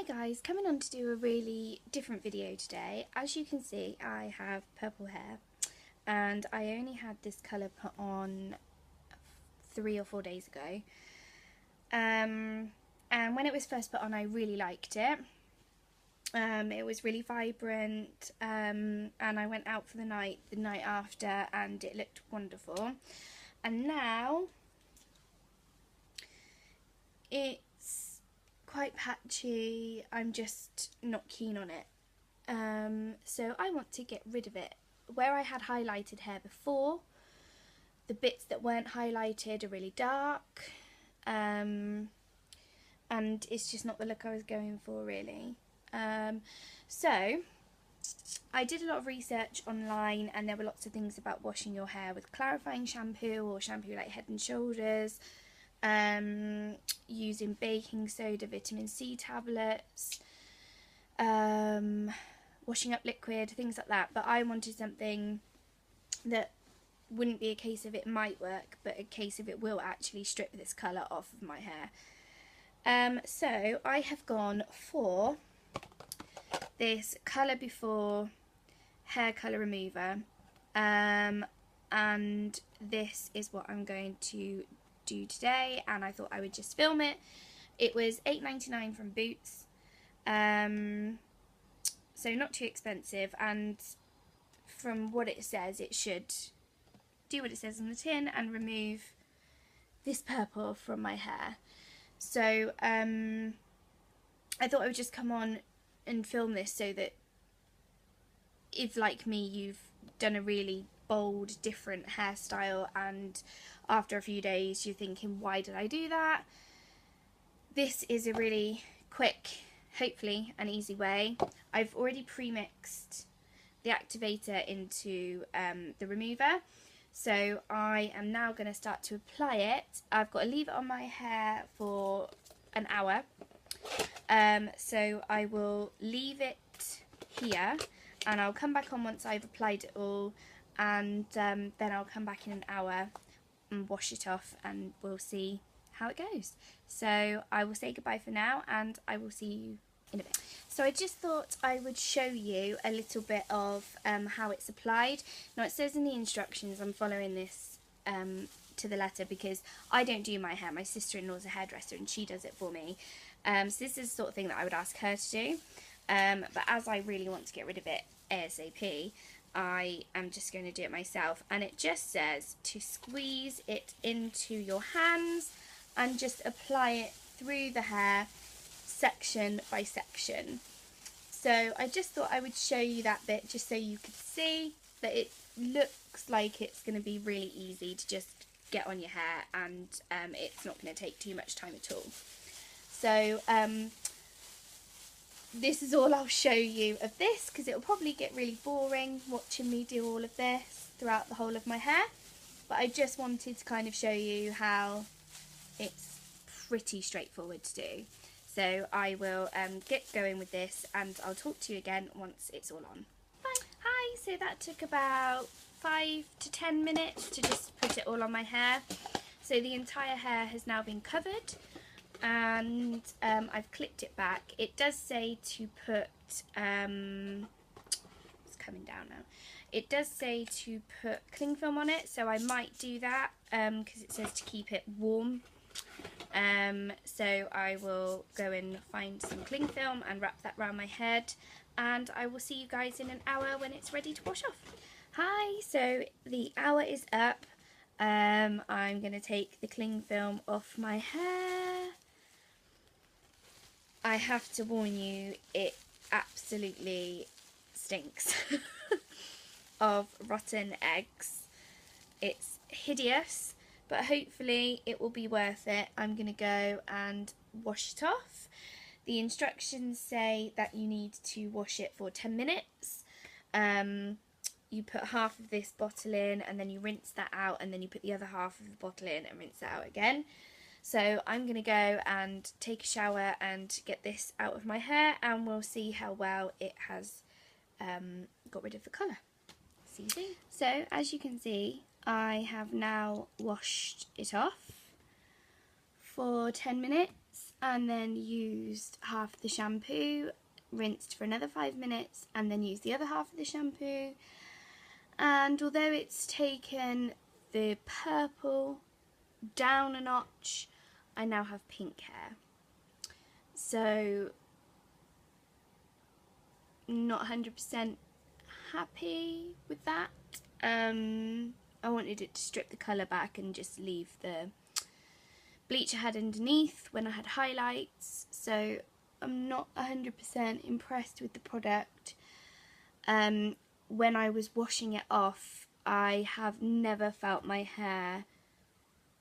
Hi guys, coming on to do a really different video today. As you can see, I have purple hair and I only had this colour put on 3 or 4 days ago. And when it was first put on, I really liked it. It was really vibrant, and I went out for the night after, and it looked wonderful. And now it's quite patchy. I'm just not keen on it. So I want to get rid of it. Where I had highlighted hair before, the bits that weren't highlighted are really dark, and it's just not the look I was going for, really. So I did a lot of research online, and there were lots of things about washing your hair with clarifying shampoo or shampoo like Head and Shoulders, using baking soda, vitamin C tablets, washing up liquid, things like that. But I wanted something that wouldn't be a case of it might work, but a case of it will actually strip this colour off of my hair. So I have gone for this Colour Before hair colour remover, and this is what I'm going to do today, and I thought I would just film it. It was $8.99 from Boots, so not too expensive, and from what it says, it should do what it says on the tin and remove this purple from my hair. So I thought I would just come on and film this so that if, like me, you've done a really bold, different hairstyle and after a few days you're thinking, why did I do that? This is a really quick, hopefully an easy way. I've already pre-mixed the activator into the remover, so I am now going to start to apply it. I've got to leave it on my hair for an hour, so I will leave it here and I'll come back on once I've applied it all, and then I'll come back in an hour and wash it off and we'll see how it goes. So I will say goodbye for now and I will see you in a bit. So I just thought I would show you a little bit of how it's applied. Now it says in the instructions, I'm following this to the letter because I don't do my hair. My sister-in-law's a hairdresser and she does it for me. So this is the sort of thing that I would ask her to do. But as I really want to get rid of it ASAP, I am just going to do it myself. And it just says to squeeze it into your hands and just apply it through the hair, section by section. So I just thought I would show you that bit just so you could see that it looks like it's going to be really easy to just get on your hair, and it's not going to take too much time at all. So this is all I'll show you of this, because it'll probably get really boring watching me do all of this throughout the whole of my hair, but I just wanted to kind of show you how it's pretty straightforward to do. So I will get going with this and I'll talk to you again once it's all on. Bye. Hi, so that took about 5 to 10 minutes to just put it all on my hair. So the entire hair has now been covered, and I've clipped it back. It does say to put, it's coming down now. It does say to put cling film on it, so I might do that because it says to keep it warm. So I will go and find some cling film and wrap that around my head, and I will see you guys in an hour when it's ready to wash off. Hi, so the hour is up. I'm going to take the cling film off my hair. I have to warn you, it absolutely stinks of rotten eggs. It's hideous, but hopefully it will be worth it. I'm going to go and wash it off. The instructions say that you need to wash it for 10 minutes. You put half of this bottle in and then you rinse that out, and then you put the other half of the bottle in and rinse that out again. So I'm going to go and take a shower and get this out of my hair, and we'll see how well it has got rid of the colour. See you soon. So as you can see, I have now washed it off for 10 minutes and then used half the shampoo, rinsed for another 5 minutes, and then used the other half of the shampoo. And although it's taken the purple down a notch, I now have pink hair. So, not 100% happy with that. I wanted it to strip the colour back and just leave the bleach I had underneath when I had highlights. So I'm not 100% impressed with the product. When I was washing it off, I have never felt my hair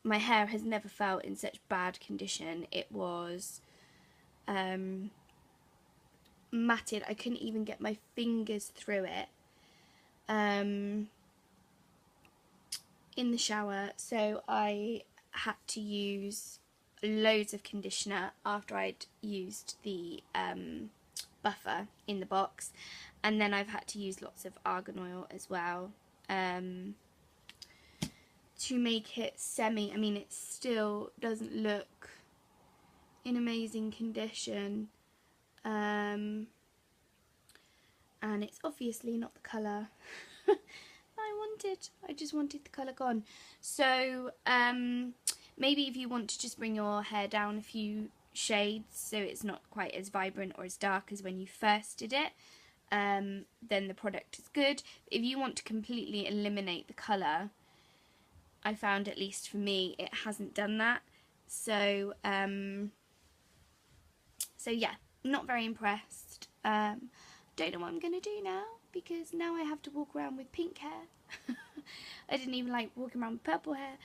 has never felt in such bad condition. It was matted. I couldn't even get my fingers through it in the shower, so I had to use loads of conditioner after I'd used the buffer in the box, and then I've had to use lots of argan oil as well to make it I mean, it still doesn't look in amazing condition, and it's obviously not the colour I wanted. I just wanted the colour gone. So maybe if you want to just bring your hair down a few shades so it's not quite as vibrant or as dark as when you first did it, then the product is good. If you want to completely eliminate the colour, I found, at least for me, it hasn't done that. So so yeah, not very impressed. Don't know what I'm going to do now, because now I have to walk around with pink hair. I didn't even like walking around with purple hair.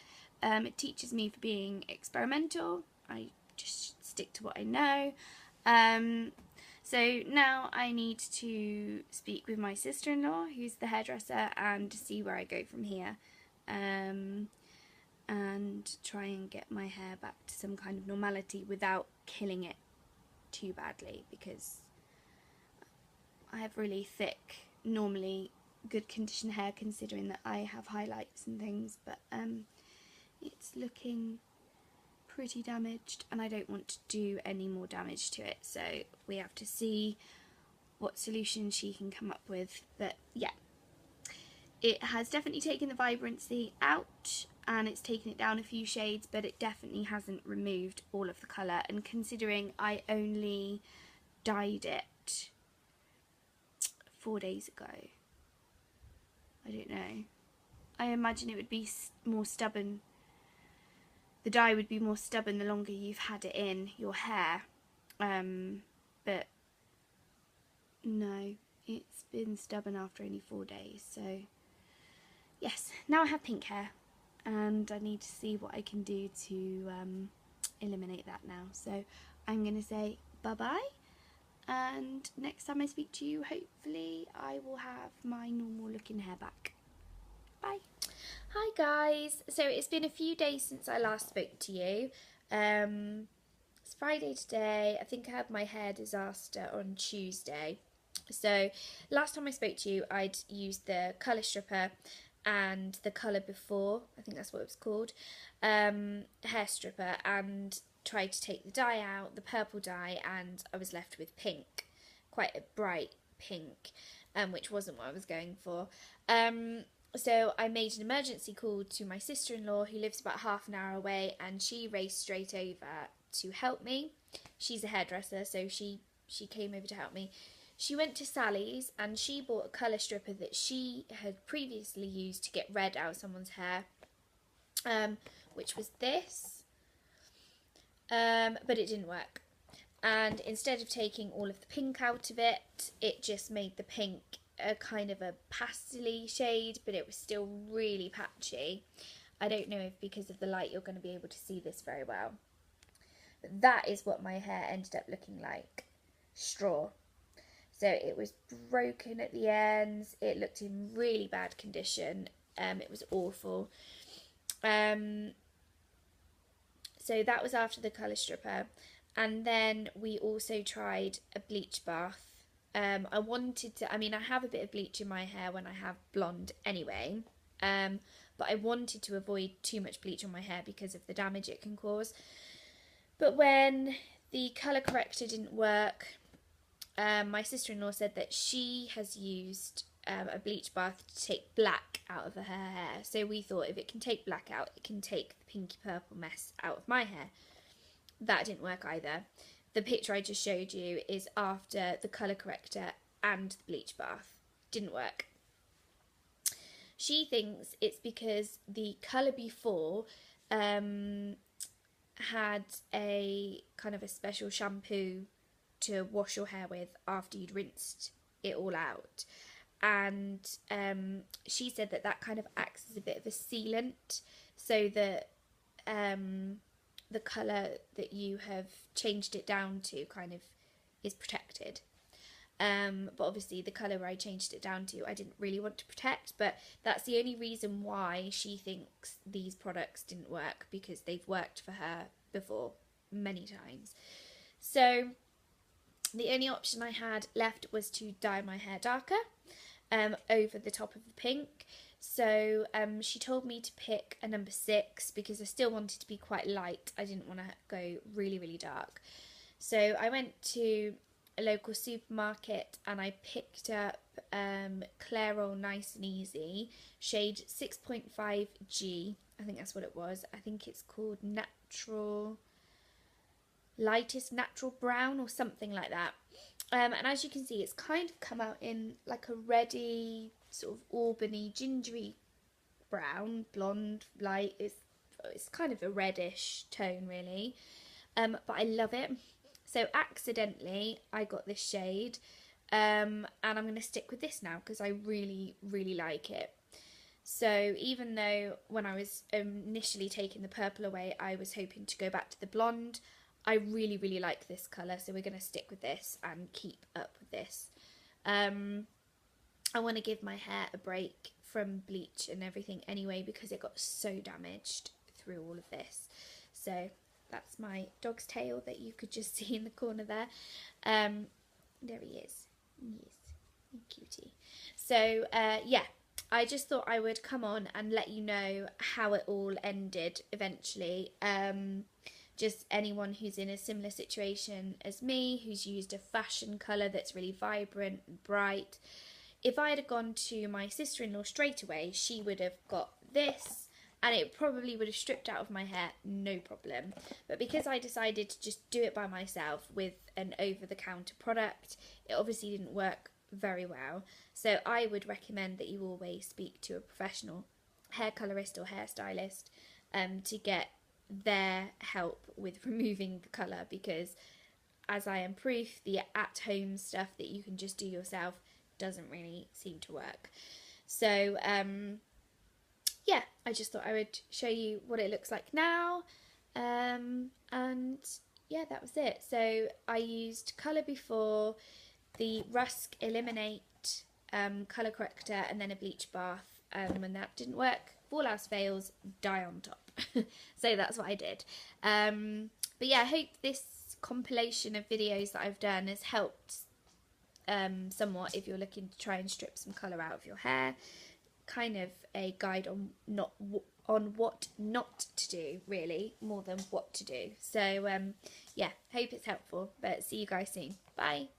It teaches me for being experimental. I just stick to what I know. So now I need to speak with my sister-in-law, who's the hairdresser, and see where I go from here. And try and get my hair back to some kind of normality without killing it too badly, because I have really thick, normally good conditioned hair, considering that I have highlights and things, but it's looking pretty damaged and I don't want to do any more damage to it, so we have to see what solution she can come up with. But yeah, it has definitely taken the vibrancy out and it's taken it down a few shades, but it definitely hasn't removed all of the colour, and considering I only dyed it 4 days ago, I don't know. I imagine it would be more stubborn. The dye would be more stubborn the longer you've had it in your hair. But no, it's been stubborn after only 4 days. So yes, now I have pink hair and I need to see what I can do to eliminate that now. So I'm going to say bye-bye. And next time I speak to you, hopefully I will have my normal looking hair back. Bye. Hi guys, so it's been a few days since I last spoke to you. It's Friday today. I think I had my hair disaster on Tuesday. So last time I spoke to you, I'd used the colour stripper and the Colour Before, I think that's what it was called, hair stripper, and tried to take the dye out, the purple dye, and I was left with pink, quite a bright pink, which wasn't what I was going for. So I made an emergency call to my sister-in-law, who lives about half an hour away, and she raced straight over to help me. She's a hairdresser, so she came over to help me. She went to Sally's and she bought a colour stripper that she had previously used to get red out of someone's hair, which was this. But it didn't work, and instead of taking all of the pink out of it, it just made the pink a kind of a pastel-y shade, but it was still really patchy. I don't know if because of the light you're going to be able to see this very well, but that is what my hair ended up looking like. Straw. So it was broken at the ends, it looked in really bad condition, it was awful. So that was after the colour stripper, and then we also tried a bleach bath. I have a bit of bleach in my hair when I have blonde anyway, but I wanted to avoid too much bleach on my hair because of the damage it can cause. But when the colour corrector didn't work. My sister-in-law said that she has used a bleach bath to take black out of her hair. So we thought if it can take black out, it can take the pinky purple mess out of my hair. That didn't work either. The picture I just showed you is after the colour corrector and the bleach bath. Didn't work. She thinks it's because the colour before had a kind of a special shampoo to wash your hair with after you'd rinsed it all out. And she said that that kind of acts as a bit of a sealant, so that the colour that you have changed it down to kind of is protected. But obviously the colour where I changed it down to I didn't really want to protect, but that's the only reason why she thinks these products didn't work, because they've worked for her before many times. So the only option I had left was to dye my hair darker over the top of the pink. So she told me to pick a number 6 because I still wanted to be quite light. I didn't want to go really, really dark. So I went to a local supermarket and I picked up Clairol Nice and Easy, shade 6.5G. I think that's what it was. I think it's called Lightest Natural Brown or something like that. And as you can see, it's kind of come out in like a reddy, sort of auburny, gingery brown, blonde, light. It's kind of a reddish tone really, but I love it. So accidentally I got this shade, and I'm going to stick with this now because I really, really like it. So even though when I was initially taking the purple away, I was hoping to go back to the blonde, I really, really like this colour, so we're going to stick with this and keep up with this. I want to give my hair a break from bleach and everything anyway, because it got so damaged through all of this. So that's my dog's tail that you could just see in the corner there. There he is. Yes, cutie. So yeah, I just thought I would come on and let you know how it all ended eventually. Just anyone who's in a similar situation as me, who's used a fashion colour that's really vibrant and bright. If I had gone to my sister-in-law straight away, she would have got this, and it probably would have stripped out of my hair, no problem. But because I decided to just do it by myself with an over-the-counter product, it obviously didn't work very well. So I would recommend that you always speak to a professional hair colorist or hairstylist to get their help with removing the colour, because as I am proof, the at-home stuff that you can just do yourself doesn't really seem to work. So yeah, I just thought I would show you what it looks like now, and yeah, that was it. So I used colour before, the Rusk Eliminate colour corrector, and then a bleach bath. When that didn't work, if all else fails, dye on top. So that's what I did. But yeah, I hope this compilation of videos that I've done has helped somewhat if you're looking to try and strip some colour out of your hair. Kind of a guide on what not to do, really, more than what to do. So yeah, hope it's helpful, but see you guys soon. Bye.